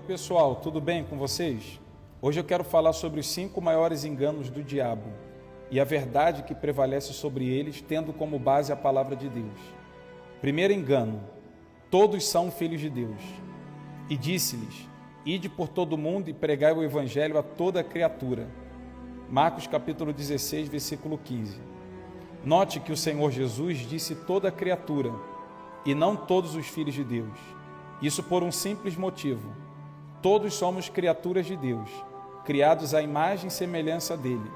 pessoal, tudo bem com vocês? Hoje eu quero falar sobre os 5 maiores enganos do diabo e a verdade que prevalece sobre eles, tendo como base a palavra de Deus. Primeiro engano: todos são filhos de Deus. E disse-lhes: ide por todo o mundo e pregai o evangelho a toda criatura. Marcos capítulo 16, versículo 15. Note que o Senhor Jesus disse toda criatura e não todos os filhos de Deus. Isso por um simples motivo: todos somos criaturas de Deus, criados à imagem e semelhança dele.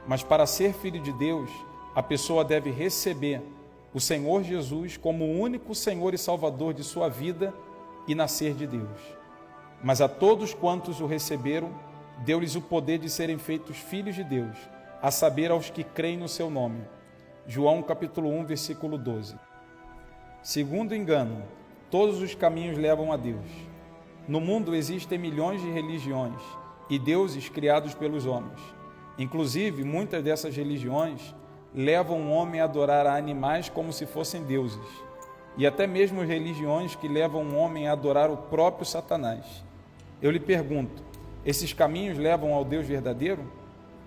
Mas para ser filho de Deus, a pessoa deve receber o Senhor Jesus como o único Senhor e Salvador de sua vida e nascer de Deus. Mas a todos quantos o receberam, deu-lhes o poder de serem feitos filhos de Deus, a saber, aos que creem no seu nome. João capítulo 1, versículo 12. Segundo engano: todos os caminhos levam a Deus. No mundo existem milhões de religiões e deuses criados pelos homens. Inclusive, muitas dessas religiões levam o homem a adorar a animais como se fossem deuses. E até mesmo religiões que levam o homem a adorar o próprio Satanás. Eu lhe pergunto: esses caminhos levam ao Deus verdadeiro?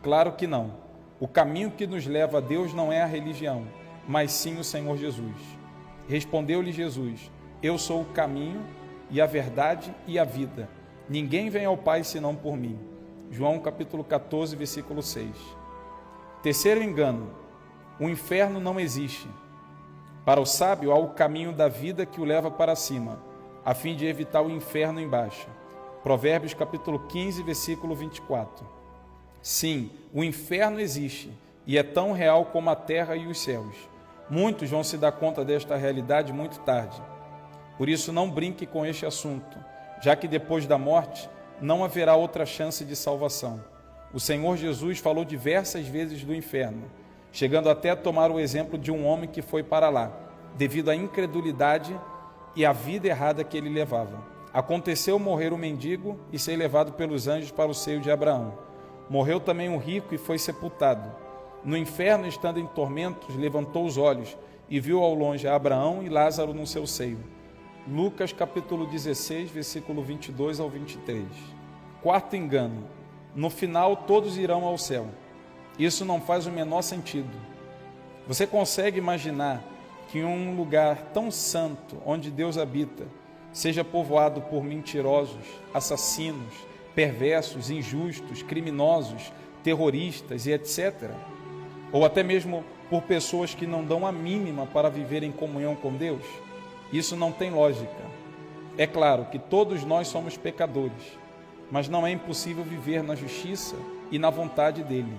Claro que não. O caminho que nos leva a Deus não é a religião, mas sim o Senhor Jesus. Respondeu-lhe Jesus: eu sou o caminho e a verdade e a vida. Ninguém vem ao Pai senão por mim. João capítulo 14, versículo 6. Terceiro engano: o inferno não existe. Para o sábio há o caminho da vida que o leva para cima, a fim de evitar o inferno embaixo. Provérbios capítulo 15, versículo 24. Sim, o inferno existe e é tão real como a terra e os céus. Muitos vão se dar conta desta realidade muito tarde. Por isso, não brinque com este assunto, já que depois da morte não haverá outra chance de salvação. O Senhor Jesus falou diversas vezes do inferno, chegando até a tomar o exemplo de um homem que foi para lá, devido à incredulidade e à vida errada que ele levava. Aconteceu morrer o mendigo e ser levado pelos anjos para o seio de Abraão. Morreu também o rico e foi sepultado. No inferno, estando em tormentos, levantou os olhos e viu ao longe Abraão e Lázaro no seu seio. Lucas capítulo 16, versículo 22 ao 23. Quarto engano: no final todos irão ao céu. Isso não faz o menor sentido. Você consegue imaginar que um lugar tão santo, onde Deus habita, seja povoado por mentirosos, assassinos, perversos, injustos, criminosos, terroristas e etc.? Ou até mesmo por pessoas que não dão a mínima para viver em comunhão com Deus? Isso não tem lógica. É claro que todos nós somos pecadores, mas não é impossível viver na justiça e na vontade dele,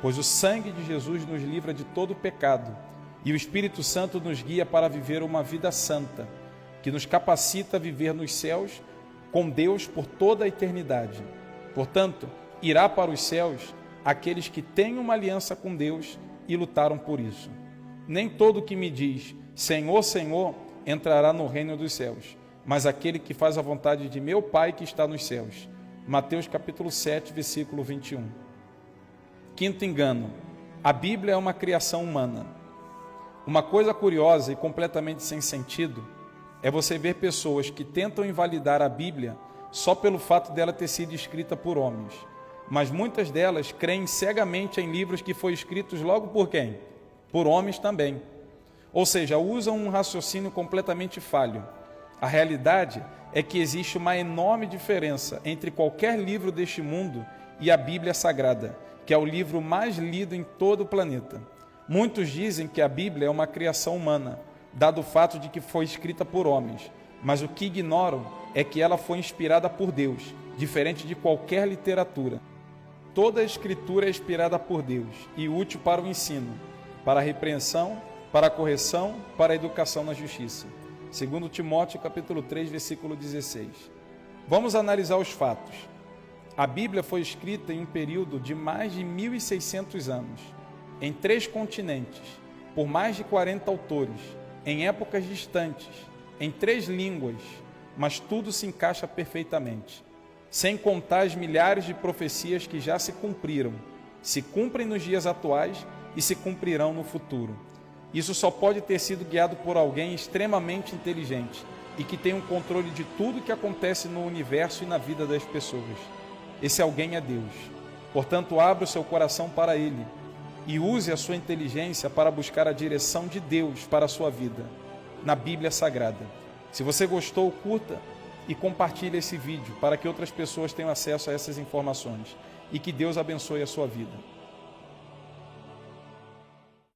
pois o sangue de Jesus nos livra de todo pecado e o Espírito Santo nos guia para viver uma vida santa, que nos capacita a viver nos céus com Deus por toda a eternidade. Portanto, irá para os céus aqueles que têm uma aliança com Deus e lutaram por isso. Nem todo que me diz Senhor, Senhor entrará no reino dos céus, mas aquele que faz a vontade de meu Pai que está nos céus. Mateus capítulo 7, versículo 21. Quinto engano: a Bíblia é uma criação humana. Uma coisa curiosa e completamente sem sentido é você ver pessoas que tentam invalidar a Bíblia só pelo fato dela ter sido escrita por homens. Mas muitas delas creem cegamente em livros que foram escritos logo por quem? Por homens também. Ou seja, usam um raciocínio completamente falho. A realidade é que existe uma enorme diferença entre qualquer livro deste mundo e a Bíblia Sagrada, que é o livro mais lido em todo o planeta. Muitos dizem que a Bíblia é uma criação humana, dado o fato de que foi escrita por homens, mas o que ignoram é que ela foi inspirada por Deus, diferente de qualquer literatura. Toda a Escritura é inspirada por Deus e útil para o ensino, para a repreensão, para a correção, para a educação na justiça. Segundo Timóteo capítulo 3, versículo 16. Vamos analisar os fatos. A Bíblia foi escrita em um período de mais de 1.600 anos, em 3 continentes, por mais de 40 autores, em épocas distantes, em 3 línguas, mas tudo se encaixa perfeitamente. Sem contar as milhares de profecias que já se cumpriram, se cumprem nos dias atuais e se cumprirão no futuro. Isso só pode ter sido guiado por alguém extremamente inteligente, e que tem um controle de tudo que acontece no universo e na vida das pessoas. Esse alguém é Deus. Portanto, abra o seu coração para Ele e use a sua inteligência para buscar a direção de Deus para a sua vida, na Bíblia Sagrada. Se você gostou, curta e compartilhe esse vídeo para que outras pessoas tenham acesso a essas informações e que Deus abençoe a sua vida.